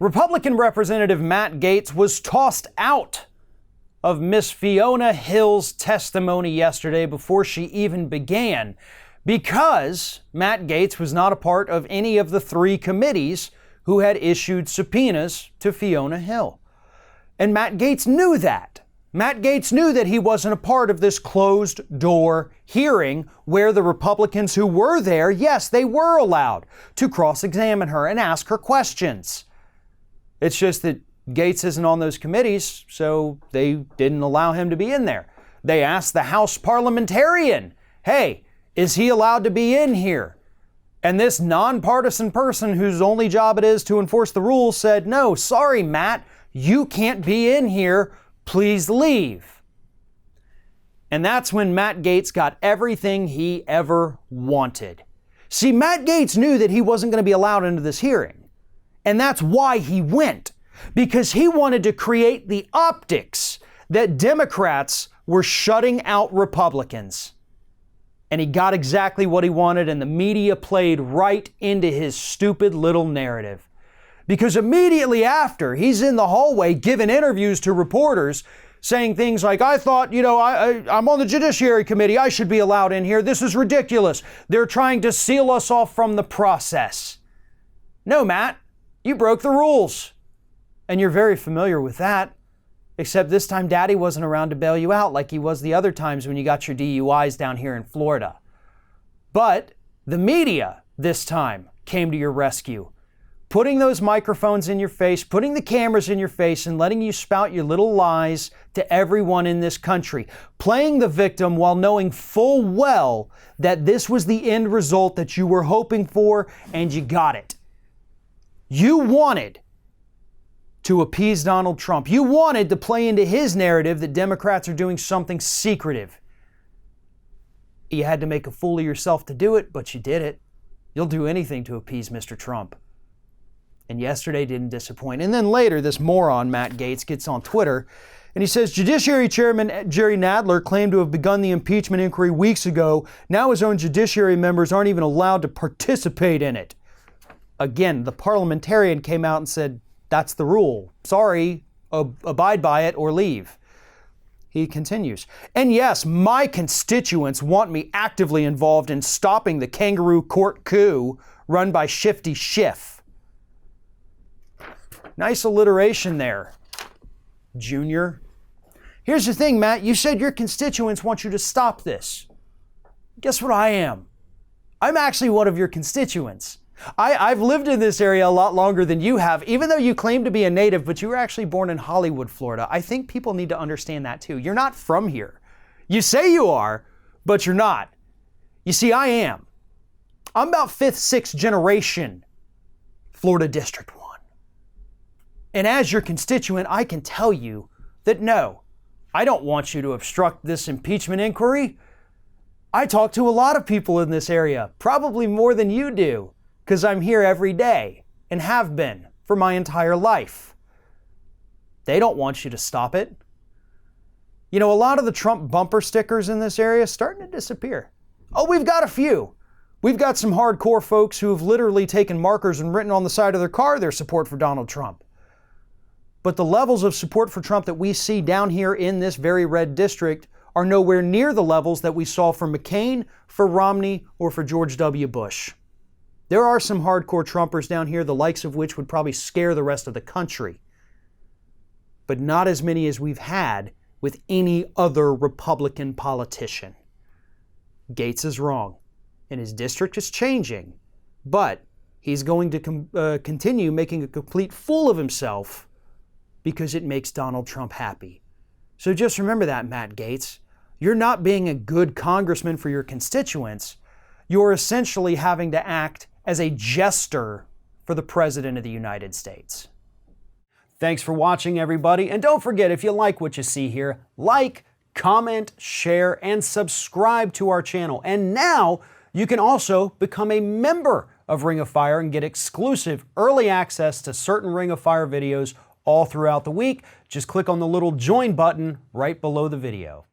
Republican Representative Matt Gaetz was tossed out of Miss Fiona Hill's testimony yesterday before she even began because Matt Gaetz was not a part of any of the three committees who had issued subpoenas to Fiona Hill. And Matt Gaetz knew that. Matt Gaetz knew that he wasn't a part of this closed-door hearing where the Republicans who were there, yes, they were allowed to cross-examine her and ask her questions. It's just that Gaetz isn't on those committees, so they didn't allow him to be in there. They asked the House parliamentarian, hey, is he allowed to be in here? And this nonpartisan person whose only job it is to enforce the rules said, no, sorry, Matt, you can't be in here. Please leave. And that's when Matt Gaetz got everything he ever wanted. See, Matt Gaetz knew that he wasn't going to be allowed into this hearing. And that's why he went, because he wanted to create the optics that Democrats were shutting out Republicans. And he got exactly what he wanted, and the media played right into his stupid little narrative. Because immediately after, he's in the hallway giving interviews to reporters saying things like, I thought, I'm on the Judiciary Committee. I should be allowed in here. This is ridiculous. They're trying to seal us off from the process. No, Matt, you broke the rules. And you're very familiar with that. Except this time, Daddy wasn't around to bail you out like he was the other times when you got your DUIs down here in Florida. But the media this time came to your rescue, putting those microphones in your face, putting the cameras in your face, and letting you spout your little lies to everyone in this country, playing the victim while knowing full well that this was the end result that you were hoping for, and you got it. You wanted to appease Donald Trump. You wanted to play into his narrative that Democrats are doing something secretive. You had to make a fool of yourself to do it, but you did it. You'll do anything to appease Mr. Trump. And yesterday didn't disappoint. And then later, this moron, Matt Gaetz, gets on Twitter and he says, Judiciary Chairman Jerry Nadler claimed to have begun the impeachment inquiry weeks ago. Now his own judiciary members aren't even allowed to participate in it. Again, the parliamentarian came out and said, that's the rule. Sorry, abide by it or leave. He continues, and yes, my constituents want me actively involved in stopping the kangaroo court coup run by Shifty Schiff. Nice alliteration there, Junior. Here's the thing, Matt. You said your constituents want you to stop this. Guess what I am? I'm actually one of your constituents. I've lived in this area a lot longer than you have, even though you claim to be a native, but you were actually born in Hollywood, Florida. I think people need to understand that too. You're not from here. You say you are, but you're not. You see, I am. I'm about 5th, 6th generation Florida District 1. And as your constituent, I can tell you that no, I don't want you to obstruct this impeachment inquiry. I talk to a lot of people in this area, probably more than you do, because I'm here every day and have been for my entire life. They don't want you to stop it. You know, a lot of the Trump bumper stickers in this area are starting to disappear. Oh, we've got a few. We've got some hardcore folks who have literally taken markers and written on the side of their car their support for Donald Trump. But the levels of support for Trump that we see down here in this very red district are nowhere near the levels that we saw for McCain, for Romney, or for George W. Bush. There are some hardcore Trumpers down here, the likes of which would probably scare the rest of the country. But not as many as we've had with any other Republican politician. Gaetz is wrong, and his district is changing, but he's going to continue making a complete fool of himself because it makes Donald Trump happy. So just remember that, Matt Gaetz. You're not being a good congressman for your constituents. You're essentially having to act as a jester for the President of the United States. Thanks for watching, everybody. And don't forget, if you like what you see here, like, comment, share, and subscribe to our channel. And now you can also become a member of Ring of Fire and get exclusive early access to certain Ring of Fire videos all throughout the week. Just click on the little join button right below the video.